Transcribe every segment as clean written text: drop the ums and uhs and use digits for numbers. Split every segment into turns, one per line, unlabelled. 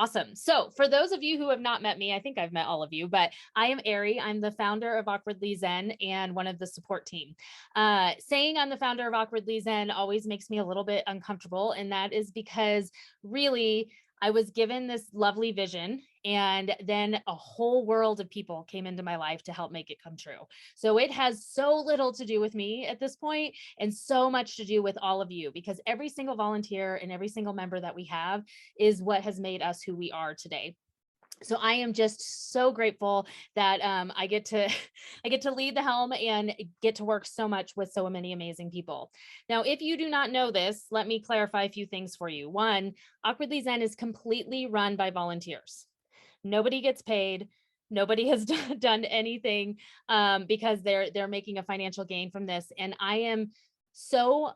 Awesome. So for those of you who have not met me, I think I've met all of you, but I am Ari. I'm the founder of Awkwardly Zen and one of the support team. Saying I'm the founder of Awkwardly Zen always makes me a little bit uncomfortable. And that is because really I was given this lovely vision, and then a whole world of people came into my life to help make it come true. So it has so little to do with me at this point and so much to do with all of you, because every single volunteer and every single member that we have is what has made us who we are today. So I am just so grateful that I get to I get to lead the helm and get to work so much with so many amazing people. Now, if you do not know this, let me clarify a few things for you. One, Awkwardly Zen is completely run by volunteers. Nobody gets paid. Nobody has done anything because they're making a financial gain from this. And I am so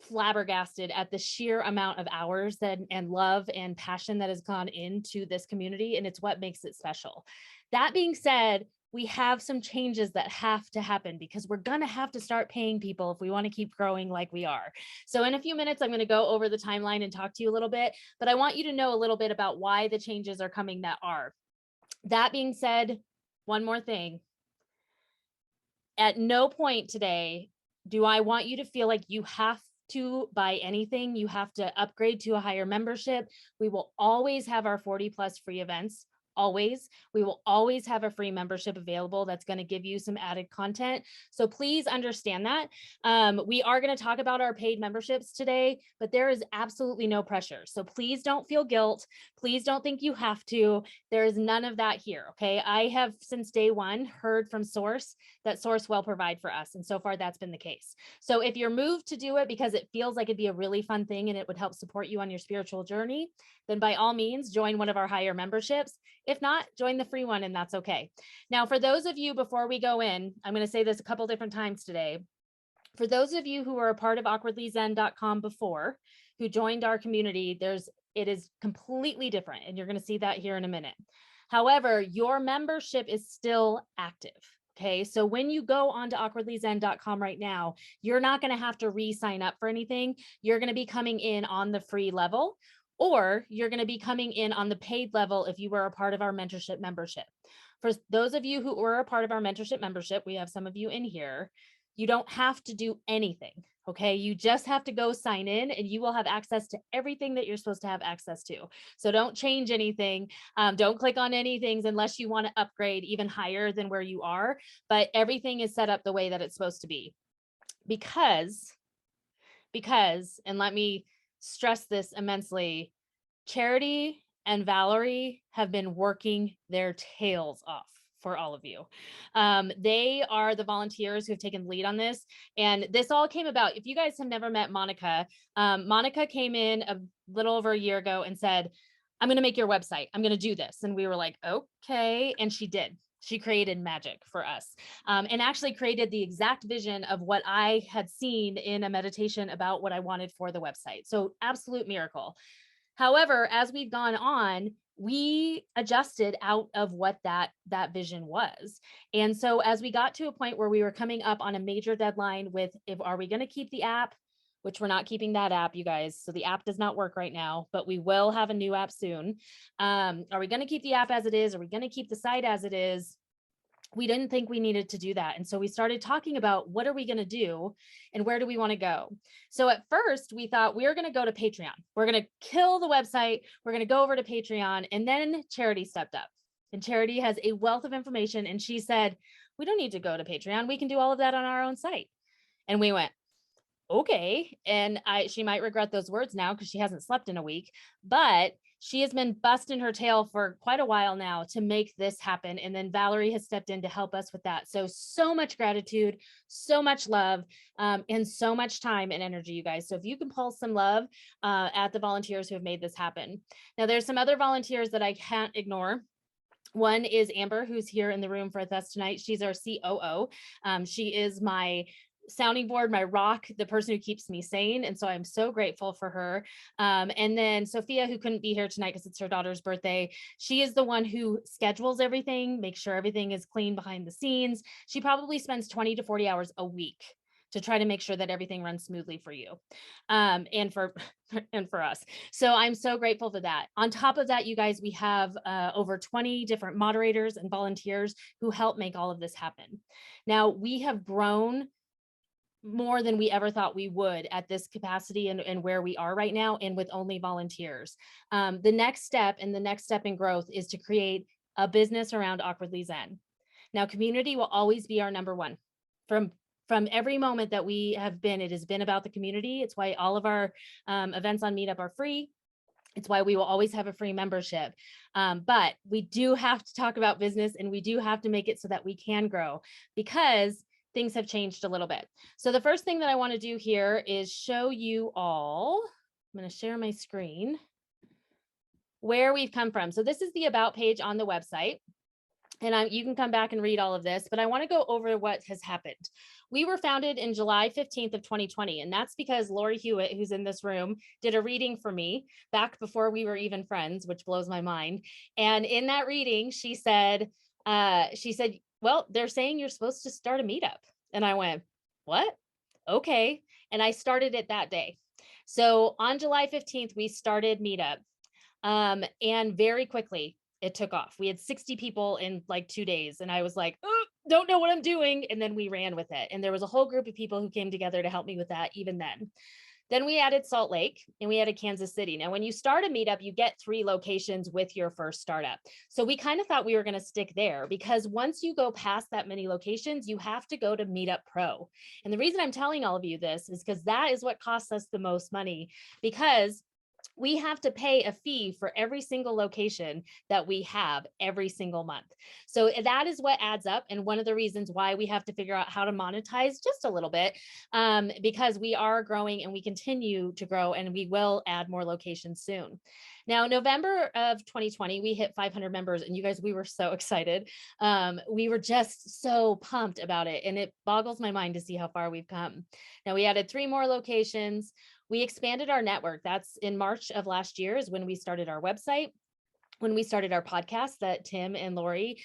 flabbergasted at the sheer amount of hours and love and passion that has gone into this community, and it's what makes it special. That being said, we have some changes that have to happen because we're going to have to start paying people if we want to keep growing like we are. So in a few minutes, I'm going to go over the timeline and talk to you a little bit, but I want you to know a little bit about why the changes are coming that are. That being said, one more thing. At no point today do I want you to feel like you have to buy anything. You have to upgrade to a higher membership. We will always have our 40 plus free events. Always. We will always have a free membership available that's going to give you some added content. So please understand that. We are going to talk about our paid memberships today, but there is absolutely no pressure. So please don't feel guilt. Please don't think you have to. There is none of that here. Okay. I have since day one heard from Source that Source will provide for us. And so far that's been the case. So if you're moved to do it because it feels like it'd be a really fun thing and it would help support you on your spiritual journey, then by all means, join one of our higher memberships. If not, join the free one, and that's okay. Now, for those of you, before we go in, I'm going to say this a couple different times today. For those of you who are a part of awkwardlyzen.com before, who joined our community, it is completely different, and you're going to see that here in a minute. However, your membership is still active. Okay, so when you go onto awkwardlyzen.com right now, you're not going to have to re-sign up for anything. You're going to be coming in on the free level, or you're going to be coming in on the paid level if you were a part of our mentorship membership. For those of you who were a part of our mentorship membership, we have some of you in here, you don't have to do anything. Okay, you just have to go sign in and you will have access to everything that you're supposed to have access to. So don't change anything. Don't click on any things unless you want to upgrade even higher than where you are. But everything is set up the way that it's supposed to be. Because, and let me stress this immensely, Charity and Valerie have been working their tails off for all of you. They are the volunteers who have taken the lead on this. And this all came about. If you guys have never met Monica, Monica came in a little over a year ago and said, I'm going to make your website. I'm going to do this. And we were like, okay. And she did. She created magic for us and actually created the exact vision of what I had seen in a meditation about what I wanted for the website. So absolute miracle. However, as we've gone on, we adjusted out of what that vision was. And so as we got to a point where we were coming up on a major deadline with, are we going to keep the app? Which we're not keeping that app, you guys. So the app does not work right now, but we will have a new app soon. Are we going to keep the app as it is? Are we going to keep the site as it is? We didn't think we needed to do that. And so we started talking about what are we going to do and where do we want to go? So at first we thought we were going to go to Patreon. We're going to kill the website. We're going to go over to Patreon. And then Charity stepped up, and Charity has a wealth of information. And she said, we don't need to go to Patreon. We can do all of that on our own site. And we went, okay. And she might regret those words now because she hasn't slept in a week, but she has been busting her tail for quite a while now to make this happen. And then Valerie has stepped in to help us with that. So much gratitude, so much love, and so much time and energy, you guys. So if you can pull some love at the volunteers who have made this happen. Now, there's some other volunteers that I can't ignore. One is Amber, who's here in the room with us tonight. She's our COO. She is my sounding board, my rock, the person who keeps me sane. And so I'm so grateful for her. And then Sophia, who couldn't be here tonight because it's her daughter's birthday. She is the one who schedules everything, makes sure everything is clean behind the scenes. She probably spends 20 to 40 hours a week to try to make sure that everything runs smoothly for you, and for and for us. So I'm so grateful for that. On top of that, you guys, we have over 20 different moderators and volunteers who help make all of this happen. Now, we have grown more than we ever thought we would at this capacity and where we are right now, and with only volunteers. The next step in growth is to create a business around Awkwardly Zen. Now, community will always be our number one. From every moment that we have been, it has been about the community. It's why all of our events on Meetup are free. It's why we will always have a free membership. But we do have to talk about business, and we do have to make it so that we can grow, because things have changed a little bit. So the first thing that I want to do here is show you all, I'm going to share my screen, where we've come from. So this is the About page on the website. And you can come back and read all of this, but I want to go over what has happened. We were founded in July 15th of 2020, and that's because Lori Hewitt, who's in this room, did a reading for me back before we were even friends, which blows my mind. And in that reading, she said, well, they're saying you're supposed to start a meetup. And I went, what? Okay. And I started it that day. So on July 15th, we started Meetup. And very quickly, it took off. We had 60 people in like 2 days. And I was like, oh, don't know what I'm doing. And then we ran with it. And there was a whole group of people who came together to help me with that even then. Then we added Salt Lake and we added Kansas City. Now, when you start a meetup, you get 3 locations with your first startup. So we kind of thought we were going to stick there, because once you go past that many locations, you have to go to Meetup Pro. And the reason I'm telling all of you this is because that is what costs us the most money, because we have to pay a fee for every single location that we have every single month. So that is what adds up. And one of the reasons why we have to figure out how to monetize just a little bit, because we are growing and we continue to grow, and we will add more locations soon. Now, November of 2020, we hit 500 members, and you guys, we were so excited. We were just so pumped about it, and it boggles my mind to see how far we've come. Now, we added 3 more locations. We expanded our network. That's in March of last year is when we started our website, when we started our podcast that Tim and Lori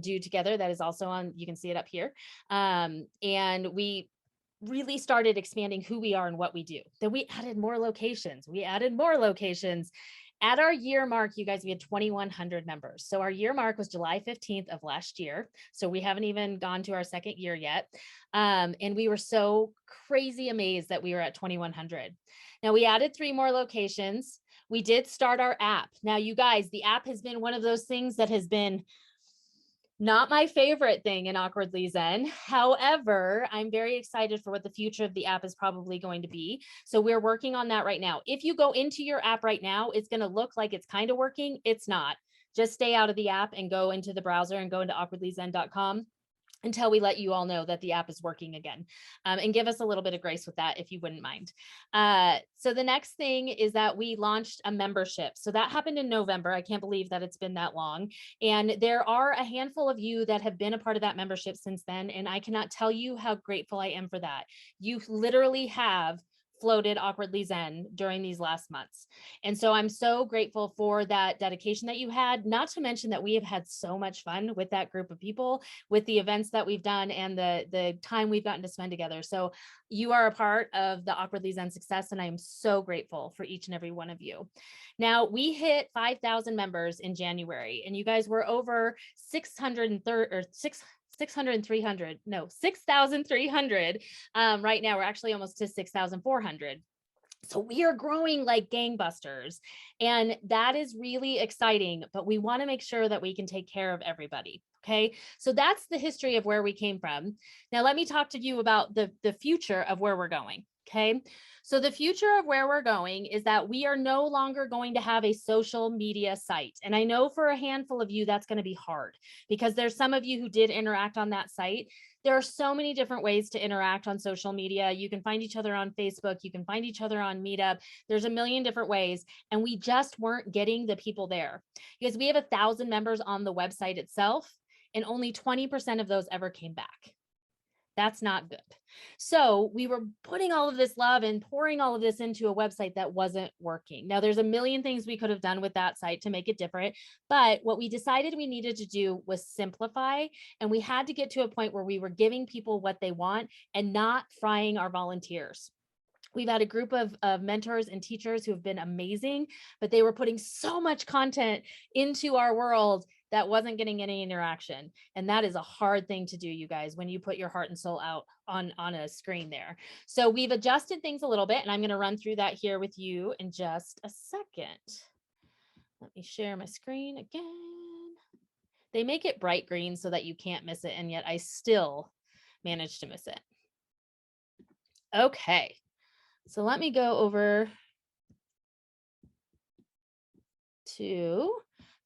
do together. That is also on, you can see it up here. And we really started expanding who we are and what we do. Then we added more locations. At our year mark, you guys, we had 2,100 members. So our year mark was July 15th of last year. So we haven't even gone to our second year yet. And we were so crazy amazed that we were at 2,100. Now we added 3 more locations. We did start our app. Now, you guys, the app has been one of those things that has been not my favorite thing in Awkwardly Zen. However, I'm very excited for what the future of the app is probably going to be. So we're working on that right now. If you go into your app right now, it's going to look like it's kind of working. It's not. Just stay out of the app and go into the browser and go into awkwardlyzen.com until we let you all know that the app is working again, and give us a little bit of grace with that if you wouldn't mind. So the next thing is that we launched a membership. So that happened in November. I can't believe that it's been that long. And there are a handful of you that have been a part of that membership since then. And I cannot tell you how grateful I am for that. You literally have floated Awkwardly Zen during these last months. And so I'm so grateful for that dedication that you had, not to mention that we have had so much fun with that group of people, with the events that we've done and the time we've gotten to spend together. So you are a part of the Awkwardly Zen success, and I am so grateful for each and every one of you. Now, we hit 5,000 members in January, and you guys were over 6,300. Right now, we're actually almost to 6,400. So we are growing like gangbusters, and that is really exciting, but we want to make sure that we can take care of everybody. Okay, so that's the history of where we came from. Now, let me talk to you about the future of where we're going. Okay, so the future of where we're going is that we are no longer going to have a social media site. And I know for a handful of you, that's going to be hard, because there's some of you who did interact on that site. There are so many different ways to interact on social media. You can find each other on Facebook. You can find each other on Meetup. There's a million different ways. And we just weren't getting the people there, because we have 1,000 members on the website itself, and only 20% of those ever came back. That's not good. So we were putting all of this love and pouring all of this into a website that wasn't working. Now, there's a million things we could have done with that site to make it different, but what we decided we needed to do was simplify, and we had to get to a point where we were giving people what they want and not frying our volunteers. We've had a group of mentors and teachers who have been amazing, but they were putting so much content into our world that wasn't getting any interaction. And that is a hard thing to do, you guys, when you put your heart and soul out on a screen there. So we've adjusted things a little bit, and I'm going to run through that here with you in just a second. Let me share my screen again. They make it bright green so that you can't miss it, and yet I still managed to miss it. Okay. So let me go over to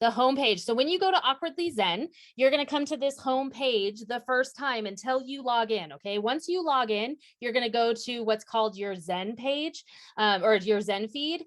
the homepage. So when you go to Awkwardly Zen, you're going to come to this homepage the first time until you log in. Okay. Once you log in, you're going to go to what's called your Zen page or your Zen feed.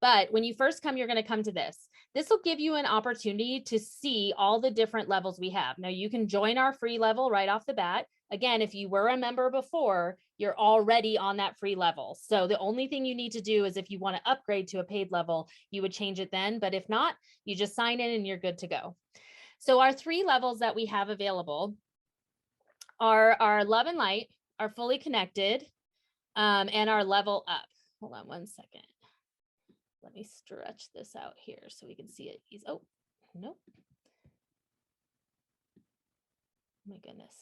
But when you first come, you're going to come to this. This will give you an opportunity to see all the different levels we have. Now you can join our free level right off the bat. Again, if you were a member before, you're already on that free level. So the only thing you need to do is if you want to upgrade to a paid level, you would change it then. But if not, you just sign in and you're good to go. So our 3 levels that we have available are our love and light, our fully connected, and our level up. Hold on one second. Let me stretch this out here so we can see it. Oh, nope. My goodness.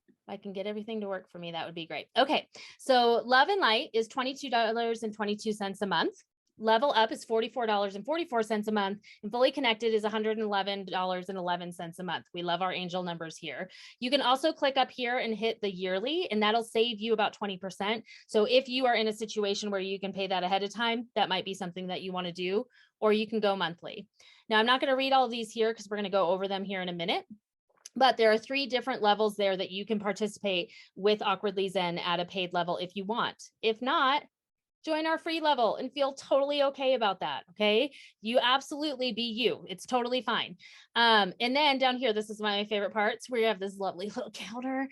If I can get everything to work for me, that would be great. Okay, so Love and Light is $22.22 a month. Level Up is $44.44 a month, and Fully Connected is $111.11 a month. We love our angel numbers here. You can also click up here and hit the yearly, and that'll save you about 20%. So if you are in a situation where you can pay that ahead of time, that might be something that you want to do, or you can go monthly. Now, I'm not going to read all of these here because we're going to go over them here in a minute. But there are 3 different levels there that you can participate with Awkwardly Zen at a paid level if you want. If not, join our free level and feel totally okay about that. Okay. You absolutely be you. It's totally fine. And then down here, this is one of my favorite parts where you have this lovely little counter.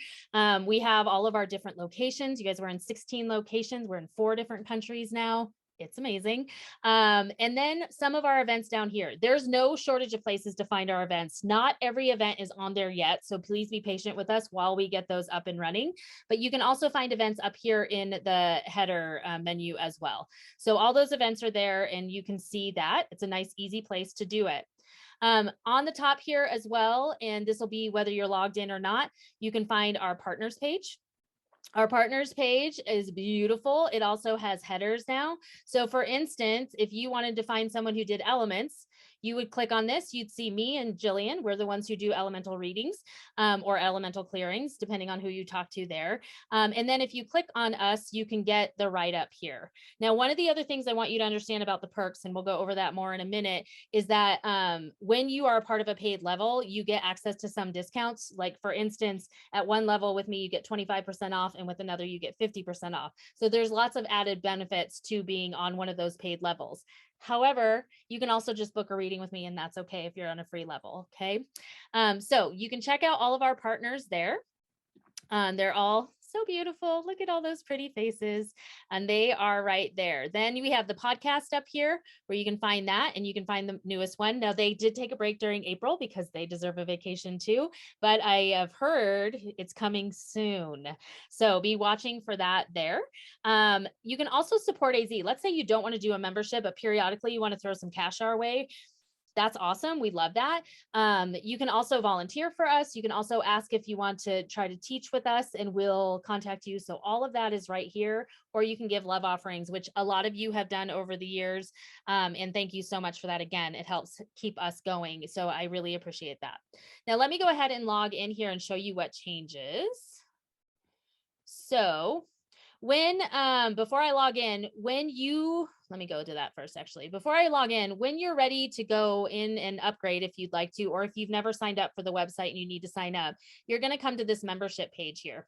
We have all of our different locations. You guys were in 16 locations. We're in 4 different countries now. It's amazing. And then some of our events down here. There's no shortage of places to find our events. Not every event is on there yet, so please be patient with us while we get those up and running. But you can also find events up here in the header menu as well. So all those events are there, and you can see that. It's a nice, easy place to do it. On the top here as well, and this will be whether you're logged in or not, you can find our partners page. Our partners page is beautiful. It also has headers now. So for instance, if you wanted to find someone who did elements, you would click on this. You'd see me and Jillian. We're the ones who do elemental readings or elemental clearings, depending on who you talk to there. And then if you click on us, you can get the write-up here. Now, one of the other things I want you to understand about the perks, and we'll go over that more in a minute, is that when you are a part of a paid level, you get access to some discounts. Like for instance, at one level with me, you get 25% off, and with another, you get 50% off. So there's lots of added benefits to being on one of those paid levels. However, you can also just book a reading with me, and that's okay if you're on a free level. Okay. So you can check out all of our partners there. They're all so beautiful. Look at all those pretty faces, and they are right there. Then we have the podcast up here where you can find that, and you can find the newest one. Now, they did take a break during April because they deserve a vacation too, but I have heard it's coming soon. So be watching for that there. You can also support AZ. Let's say you don't want to do a membership, but periodically you want to throw some cash our way. That's awesome. We love that. You can also volunteer for us. You can also ask if you want to try to teach with us, and we'll contact you. So all of that is right here, or you can give love offerings, which a lot of you have done over the years. And thank you so much for that. Again, it helps keep us going. So I really appreciate that. Now let me go ahead and log in here and show you what changes. So when, before I log in, let me go to that first, actually. Before I log in, when you're ready to go in and upgrade, if you'd like to, or if you've never signed up for the website and you need to sign up, you're going to come to this membership page here.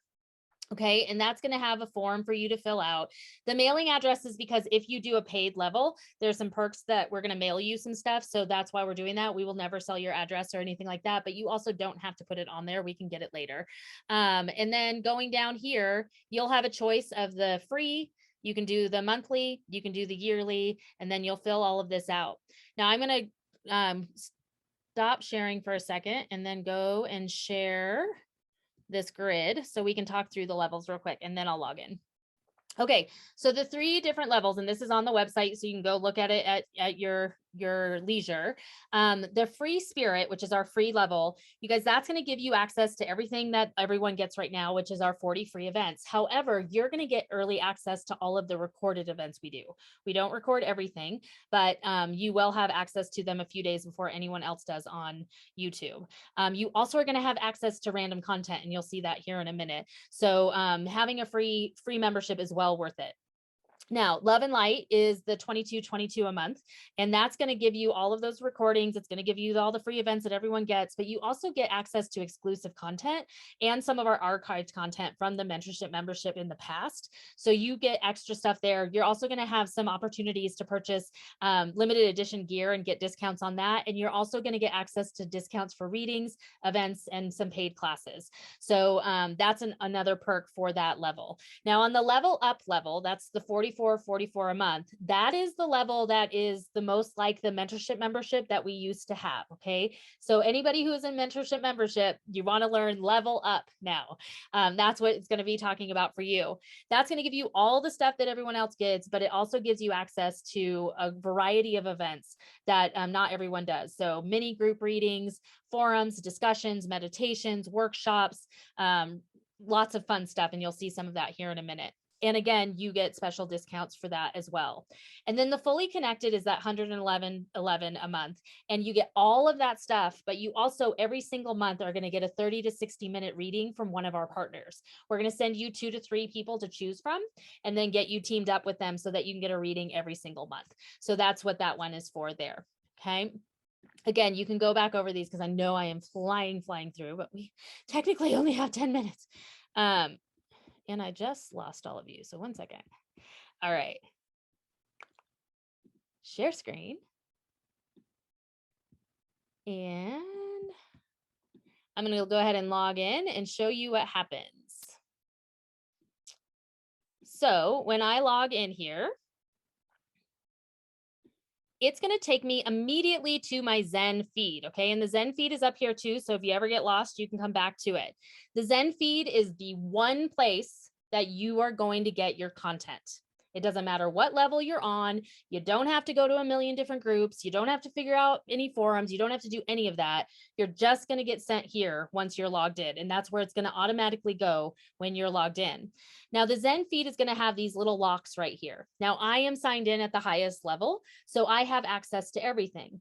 Okay, and that's going to have a form for you to fill out. The mailing address is because if you do a paid level, there's some perks that we're going to mail you some stuff. So that's why we're doing that. We will never sell your address or anything like that, but you also don't have to put it on there. We can get it later. And then going down here, you'll have a choice of the free. You can do the monthly, you can do the yearly, and then you'll fill all of this out. Now I'm going to stop sharing for a second and then go and share this grid so we can talk through the levels real quick, and then I'll log in. Okay, so the 3 different levels, and this is on the website, so you can go look at it at your leisure. The free spirit, which is our free level, you guys, that's going to give you access to everything that everyone gets right now, which is our 40 free events. However, you're going to get early access to all of the recorded events we do. We don't record everything, but you will have access to them a few days before anyone else does on YouTube. You also are going to have access to random content, and you'll see that here in a minute. So having a free membership is well worth it. Now, Love and Light is the $22.22 a month, and that's going to give you all of those recordings. It's going to give you all the free events that everyone gets, but you also get access to exclusive content and some of our archived content from the mentorship membership in the past. So you get extra stuff there. You're also going to have some opportunities to purchase limited edition gear and get discounts on that. And you're also going to get access to discounts for readings, events, and some paid classes. So that's another perk for that level. Now on the level up level, that's the $44.44 a month. That is the level that is the most like the mentorship membership that we used to have. Okay. So anybody who is in mentorship membership, you want to learn level up now. That's what it's going to be talking about for you. That's going to give you all the stuff that everyone else gets, but it also gives you access to a variety of events that not everyone does. So mini group readings, forums, discussions, meditations, workshops, lots of fun stuff. And you'll see some of that here in a minute. And again, you get special discounts for that as well. And then the fully connected is that $111.11 a month. And you get all of that stuff, but you also every single month are going to get a 30 to 60 minute reading from one of our partners. We're going to send you 2 to 3 people to choose from and then get you teamed up with them so that you can get a reading every single month. So that's what that one is for there. Okay. Again, you can go back over these because I know I am flying through, but we technically only have 10 minutes. And I just lost all of you. So one second. All right. Share screen. And I'm going to go ahead and log in and show you what happens. So when I log in here, it's going to take me immediately to my Zen feed. Okay. And the Zen feed is up here too. So if you ever get lost, you can come back to it. The Zen feed is the one place that you are going to get your content. It doesn't matter what level you're on. You don't have to go to a million different groups. You don't have to figure out any forums. You don't have to do any of that. You're just going to get sent here once you're logged in. And that's where it's going to automatically go when you're logged in. Now the Zen feed is going to have these little locks right here. Now I am signed in at the highest level, so I have access to everything.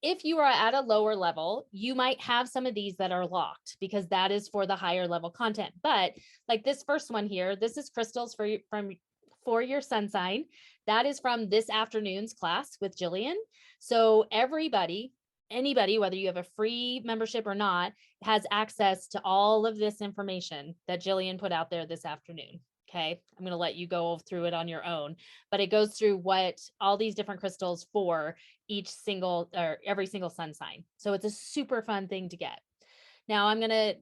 If you are at a lower level, you might have some of these that are locked because that is for the higher level content. But like this first one here, this is crystals for your sun sign. That is from this afternoon's class with Jillian. So anybody, whether you have a free membership or not, has access to all of this information that Jillian put out there this afternoon. Okay, I'm going to let you go through it on your own, but it goes through what all these different crystals for each single or every single sun sign. So it's a super fun thing to get. Now I'm going to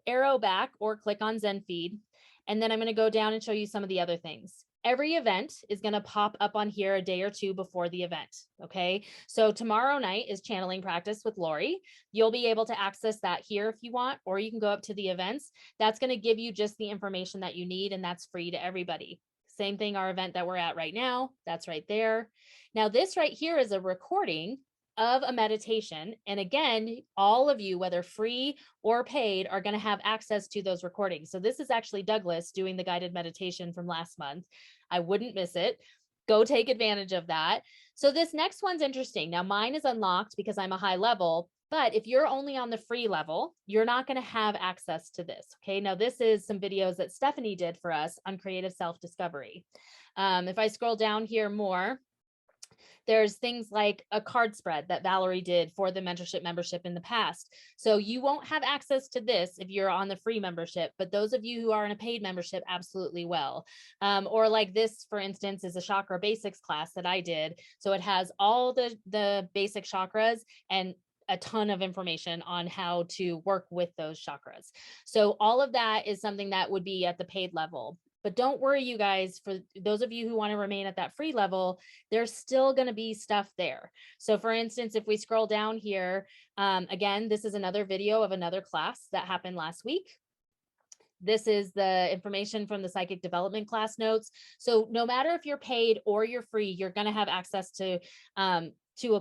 arrow back or click on Zen Feed, and then I'm going to go down and show you some of the other things. Every event is going to pop up on here a day or two before the event. Okay. So tomorrow night is channeling practice with Lori. You'll be able to access that here if you want, or you can go up to the events. That's going to give you just the information that you need, and that's free to everybody. Same thing, our event that we're at right now, that's right there. Now this right here is a recording of a meditation. And again, all of you, whether free or paid, are going to have access to those recordings. So this is actually Douglas doing the guided meditation from last month. I wouldn't miss it. Go take advantage of that. So this next one's interesting. Now mine is unlocked because I'm a high level, but if you're only on the free level, you're not going to have access to this. Okay. Now this is some videos that Stephanie did for us on creative self-discovery. If I scroll down here more, There's things like a card spread that Valerie did for the mentorship membership in the past. So you won't have access to this if you're on the free membership, but those of you who are in a paid membership absolutely will. Or like this, for instance, is a chakra basics class that I did. So it has all the basic chakras and a ton of information on how to work with those chakras. So all of that is something that would be at the paid level. But don't worry, you guys, for those of you who want to remain at that free level, there's still going to be stuff there. So for instance, if we scroll down here, again, this is another video of another class that happened last week. This is the information from the psychic development class notes. So no matter if you're paid or you're free, you're going to have access to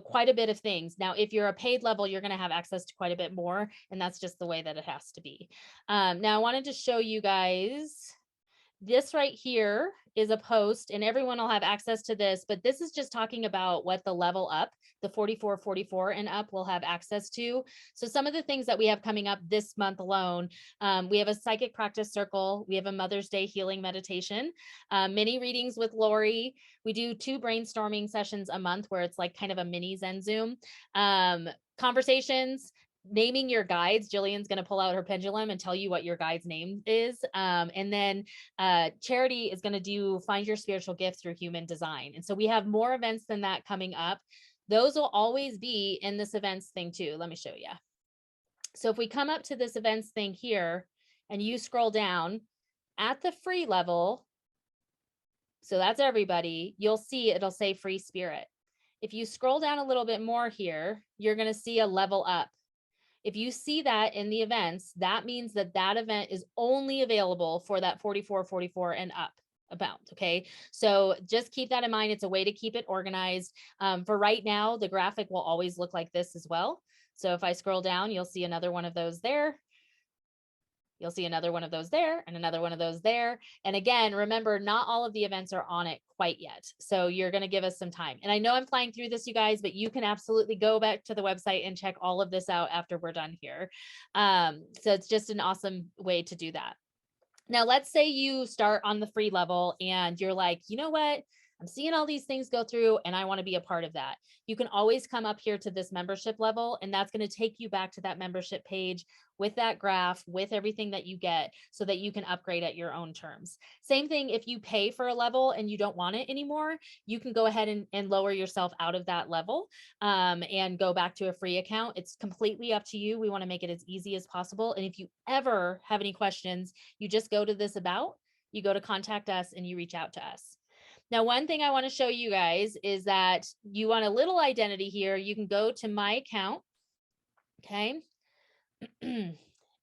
quite a bit of things. Now, if you're a paid level, you're going to have access to quite a bit more. And that's just the way that it has to be. Now, I wanted to show you guys. This right here is a post, and everyone will have access to this, but this is just talking about what the level up, the 44 and up, will have access to. So some of the things that we have coming up this month alone, we have a psychic practice circle. We have a Mother's Day healing meditation, mini readings with Lori. We do 2 brainstorming sessions a month where it's like kind of a mini Zen Zoom, conversations, naming your guides. Jillian's going to pull out her pendulum and tell you what your guide's name is. And then Charity is going to do Find Your Spiritual Gift Through Human Design. And so we have more events than that coming up. Those will always be in this events thing too. Let me show you. So if we come up to this events thing here and you scroll down at the free level, so that's everybody, you'll see it'll say free spirit. If you scroll down a little bit more here, you're going to see a level up. If you see that in the events, that means that that event is only available for that 44 and up amount. Okay. So just keep that in mind. It's a way to keep it organized. For right now, the graphic will always look like this as well. So if I scroll down, you'll see another one of those there. You'll see another one of those there and another one of those there. And again, remember, not all of the events are on it quite yet. So you're going to give us some time. And I know I'm flying through this, you guys, but you can absolutely go back to the website and check all of this out after we're done here. So it's just an awesome way to do that. Now, let's say you start on the free level and you're like, you know what? I'm seeing all these things go through and I want to be a part of that. You can always come up here to this membership level, and that's going to take you back to that membership page with that graph, with everything that you get, so that you can upgrade at your own terms. Same thing if you pay for a level and you don't want it anymore, you can go ahead and lower yourself out of that level and go back to a free account. It's completely up to you. We want to make it as easy as possible. And if you ever have any questions, you just go to this about, you go to contact us, and you reach out to us. Now, one thing I want to show you guys is that you want a little identity here. You can go to my account. Okay. And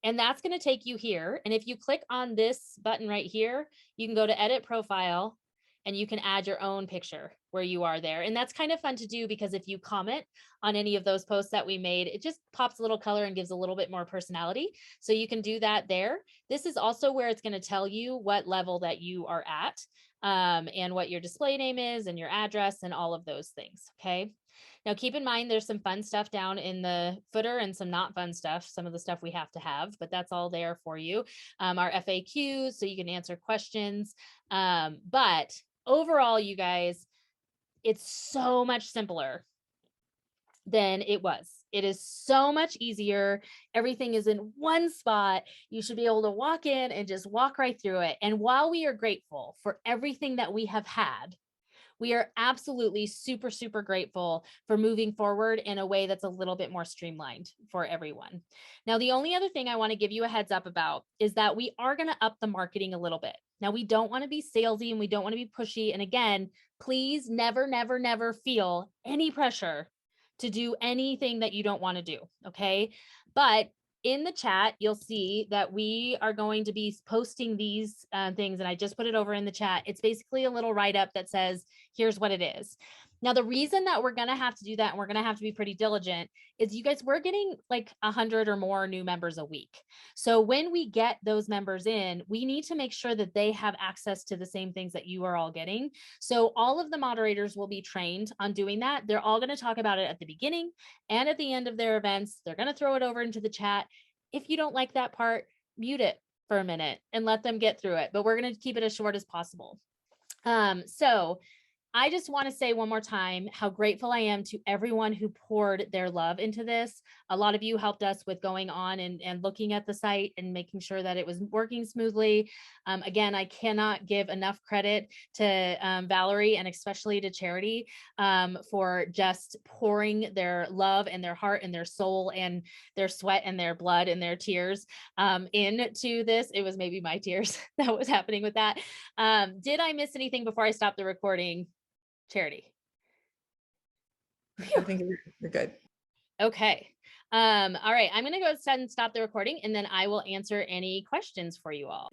that's going to take you here. And if you click on this button right here, you can go to edit profile and you can add your own picture where you are there. And that's kind of fun to do because if you comment on any of those posts that we made, it just pops a little color and gives a little bit more personality. So you can do that there. This is also where it's going to tell you what level that you are at. And what your display name is and your address and all of those things. Okay. Now keep in mind, there's some fun stuff down in the footer and some not fun stuff, some of the stuff we have to have, but that's all there for you. Our FAQs, so you can answer questions. But overall, you guys, it's so much simpler than it was. It is so much easier. Everything is in one spot. You should be able to walk in and just walk right through it. And while we are grateful for everything that we have had, we are absolutely super, super grateful for moving forward in a way that's a little bit more streamlined for everyone. Now, the only other thing I want to give you a heads up about is that we are going to up the marketing a little bit. Now, we don't want to be salesy and we don't want to be pushy. And again, please never, never, never feel any pressure to do anything that you don't want to do. Okay. But in the chat, you'll see that we are going to be posting these things. And I just put it over in the chat. It's basically a little write-up that says, here's what it is. Now, the reason that we're going to have to do that and we're going to have to be pretty diligent is you guys, we're getting like 100 or more new members a week. So when we get those members in, we need to make sure that they have access to the same things that you are all getting. So all of the moderators will be trained on doing that. They're all going to talk about it at the beginning and at the end of their events. They're going to throw it over into the chat. If you don't like that part, mute it for a minute and let them get through it. But we're going to keep it as short as possible. So I just want to say one more time how grateful I am to everyone who poured their love into this. A lot of you helped us with going on and looking at the site and making sure that it was working smoothly. Again, I cannot give enough credit to Valerie and especially to Charity for just pouring their love and their heart and their soul and their sweat and their blood and their tears into this. It was maybe my tears that was happening with that. Did I miss anything before I stopped the recording? Charity.
I think you're good.
Okay. All right. I'm going to go ahead and stop the recording and then I will answer any questions for you all.